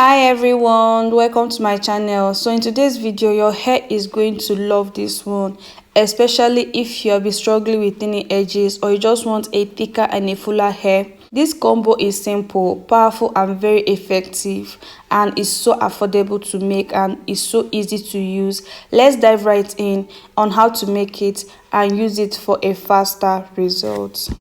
Hi everyone, welcome to my channel. So in today's video, your hair is going to love this one, especially if you have been struggling with thinning edges or you just want a thicker and a fuller hair. This combo is simple, powerful and very effective, and is so affordable to make and is so easy to use. Let's dive right in on how to make it and use it for a faster result.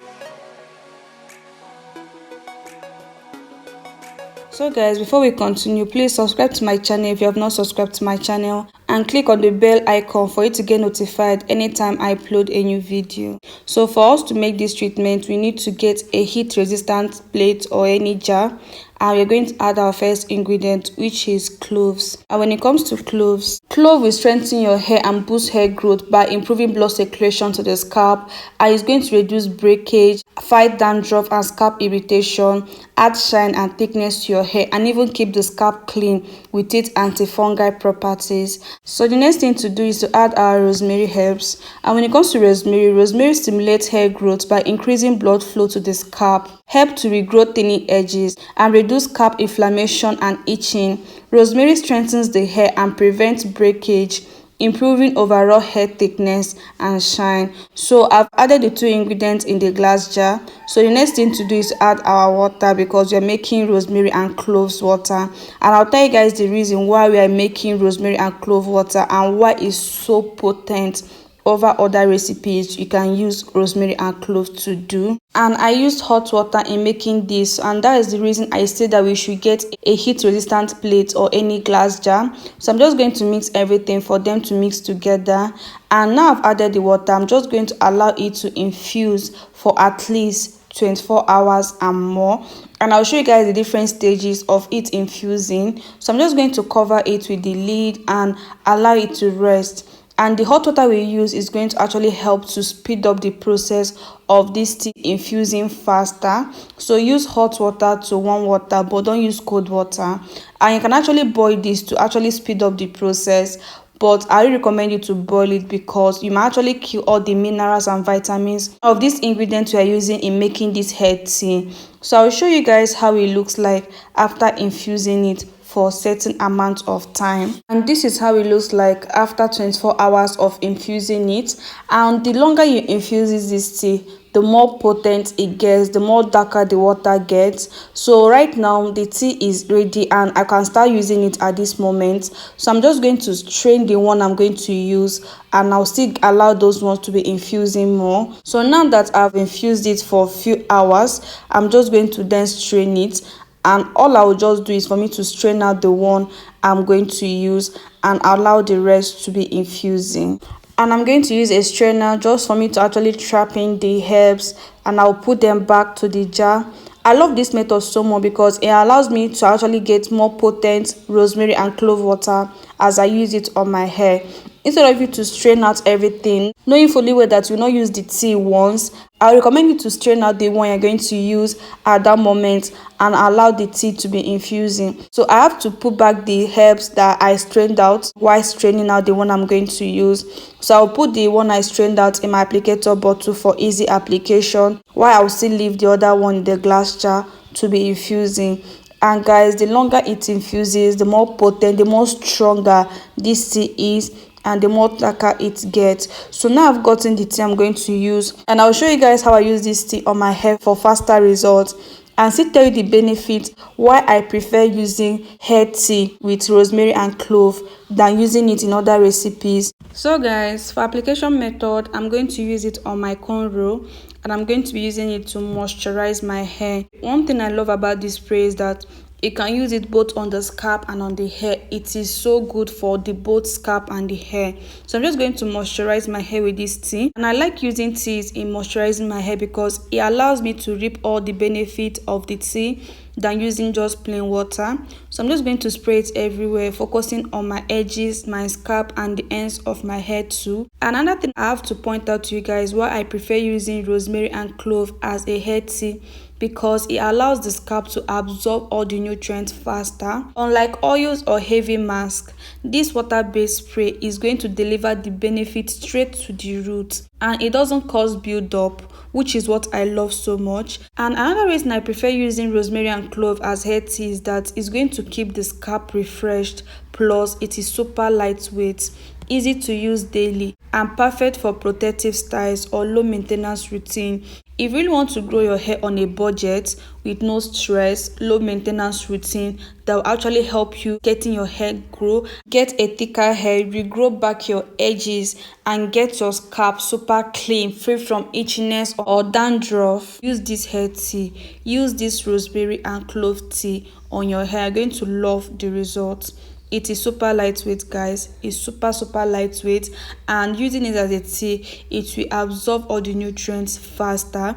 So guys, before we continue, please subscribe to my channel if you have not subscribed to my channel and click on the bell icon for you to get notified anytime I upload a new video. So for us to make this treatment, we need to get a heat resistant plate or any jar, and we're going to add our first ingredient, which is cloves. And when it comes to cloves, clove will strengthen your hair and boost hair growth by improving blood circulation to the scalp, and it's going to reduce breakage, fight dandruff and scalp irritation, add shine and thickness to your hair, and even keep the scalp clean with its antifungal properties. So the next thing to do is to add our rosemary herbs. And when it comes to rosemary stimulates hair growth by increasing blood flow to the scalp, help to regrow thinning edges, and reduce scalp inflammation and itching. Rosemary strengthens the hair and prevents breakage, improving overall hair thickness and shine. So I've added the two ingredients in the glass jar. So the next thing to do is to add our water, because we're making rosemary and cloves water, and I'll tell you guys the reason why we are making rosemary and clove water and why it's so potent over other recipes you can use rosemary and clove to do. And I used hot water in making this, and that is the reason I said that we should get a heat resistant plate or any glass jar. So I'm just going to mix everything for them to mix together, and now I've added the water. I'm just going to allow it to infuse for at least 24 hours and more, and I'll show you guys the different stages of it infusing. So I'm just going to cover it with the lid and allow it to rest. And the hot water we use is going to actually help to speed up the process of this tea infusing faster. So use hot water to warm water, but don't use cold water. And you can actually boil this to actually speed up the process, but I recommend you to boil it because you might actually kill all the minerals and vitamins of this ingredient we are using in making this hair tea. So I'll show you guys how it looks like after infusing it for a certain amount of time, and this is how it looks like after 24 hours of infusing it. And the longer you infuse this tea, the more potent it gets, the more darker the water gets. So right now the tea is ready and I can start using it at this moment. So I'm just going to strain the one I'm going to use, and I'll still allow those ones to be infusing more. So now that I've infused it for a few hours, I'm just going to then strain it, and all I will just do is for me to strain out the one I'm going to use and allow the rest to be infusing. And I'm going to use a strainer just for me to actually trap in the herbs, and I'll put them back to the jar. I love this method so much because it allows me to actually get more potent rosemary and clove water as I use it on my hair. Instead of you to strain out everything, knowing fully well that you will not use the tea once, I recommend you to strain out the one you're going to use at that moment and allow the tea to be infusing. So I have to put back the herbs that I strained out while straining out the one I'm going to use. So I'll put the one I strained out in my applicator bottle for easy application, while I'll still leave the other one in the glass jar to be infusing. And guys, the longer it infuses, the more potent, the more stronger this tea is, and the more darker it gets. So now I've gotten the tea I'm going to use, and I'll show you guys how I use this tea on my hair for faster results, and still tell you the benefits why I prefer using hair tea with rosemary and clove than using it in other recipes. So guys, for application method, I'm going to use it on my cornrow, and I'm going to be using it to moisturize my hair. One thing I love about this spray is that you can use it both on the scalp and on the hair. It is so good for the both scalp and the hair. So I'm just going to moisturize my hair with this tea, and I like using teas in moisturizing my hair because it allows me to reap all the benefits of the tea than using just plain water. So I'm just going to spray it everywhere, focusing on my edges, my scalp, and the ends of my hair too. Another thing I have to point out to you guys why I prefer using rosemary and clove as a hair tea, because it allows the scalp to absorb all the nutrients faster. Unlike oils or heavy mask, this water-based spray is going to deliver the benefit straight to the root, and it doesn't cause buildup, which is what I love so much. And another reason I prefer using rosemary and clove as hair tea is that it's going to keep the scalp refreshed, plus it is super lightweight, easy to use daily, and perfect for protective styles or low maintenance routine. If you really want to grow your hair on a budget with no stress, low maintenance routine that will actually help you getting your hair grow, get a thicker hair, regrow back your edges, and get your scalp super clean, free from itchiness or dandruff, use this hair tea. Use this rosemary and clove tea on your hair. You're going to love the results. It is super lightweight, guys. It's super lightweight, and using it as a tea, it will absorb all the nutrients faster.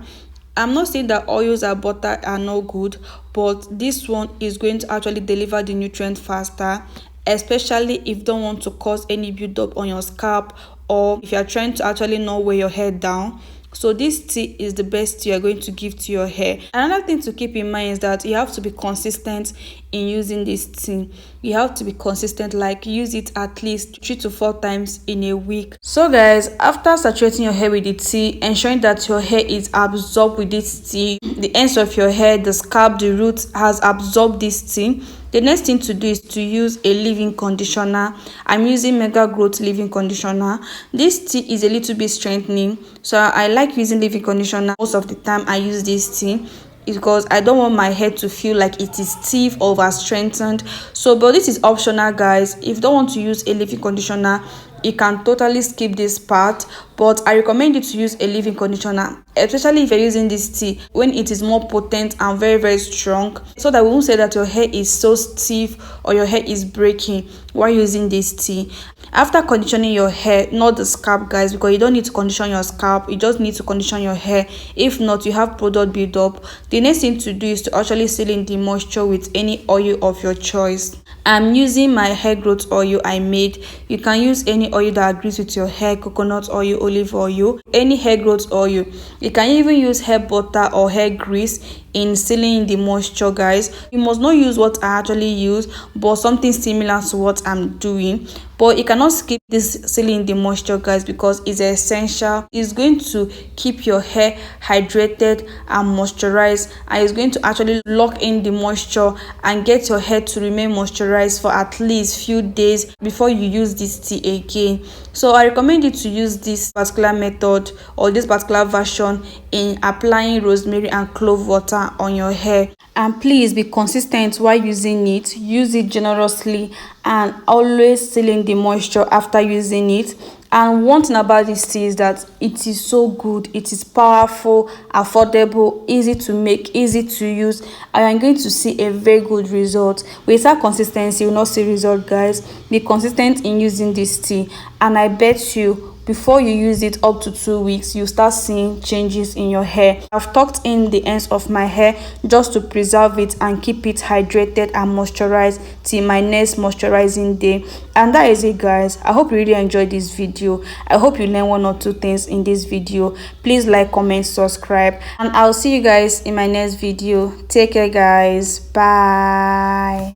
I'm not saying that oils or butter are not good, but this one is going to actually deliver the nutrient faster, especially if you don't want to cause any buildup on your scalp, or if you are trying to actually not weigh your hair down. So this tea is the best tea you're going to give to your hair. Another thing to keep in mind is that you have to be consistent in using this tea. You have to be consistent, like use it at least 3 to 4 times in a week. So guys, after saturating your hair with the tea, ensuring that your hair is absorbed with this tea, the ends of your hair, the scalp, the roots has absorbed this tea, the next thing to do is to use a leave-in conditioner. I'm using Mega Growth leave-in conditioner. This tea is a little bit strengthening, so I like using leave-in conditioner. Most of the time I use this tea because I don't want my hair to feel like it is stiff or over strengthened. So but this is optional, guys. If you don't want to use a leave-in conditioner, you can totally skip this part, but I recommend you to use a leave-in conditioner, especially if you're using this tea when it is more potent and very strong, so that we won't say that your hair is so stiff or your hair is breaking while using this tea. After conditioning your hair, not the scalp, guys, because you don't need to condition your scalp, you just need to condition your hair. If not, you have product buildup. The next thing to do is to actually seal in the moisture with any oil of your choice. I'm using my hair growth oil I made. You can use any oil that agrees with your hair: coconut oil, olive oil, any hair growth oil. You can even use hair butter or hair grease in sealing the moisture, guys. You must not use what I actually use, but something similar to what I'm doing. But you cannot skip this sealing the moisture, guys, because it's essential. It's going to keep your hair hydrated and moisturized, and it's going to actually lock in the moisture and get your hair to remain moisturized for at least few days before you use this tea again. So I recommend you to use this particular method or this particular version in applying rosemary and clove water on your hair. And please be consistent while using it. Use it generously and always sealing the moisture after using it. And one thing about this tea is that it is so good. It is powerful, affordable, easy to make, easy to use, and I'm going to see a very good result. Without consistency, you will not see result, guys. Be consistent in using this tea, and I bet you before you use it up to 2 weeks, you start seeing changes in your hair. I've tucked in the ends of my hair just to preserve it and keep it hydrated and moisturized till my next moisturizing day. And that is it, guys. I hope you really enjoyed this video. I hope you learned 1 or 2 things in this video. Please like, comment, subscribe, and I'll see you guys in my next video. Take care, guys. Bye.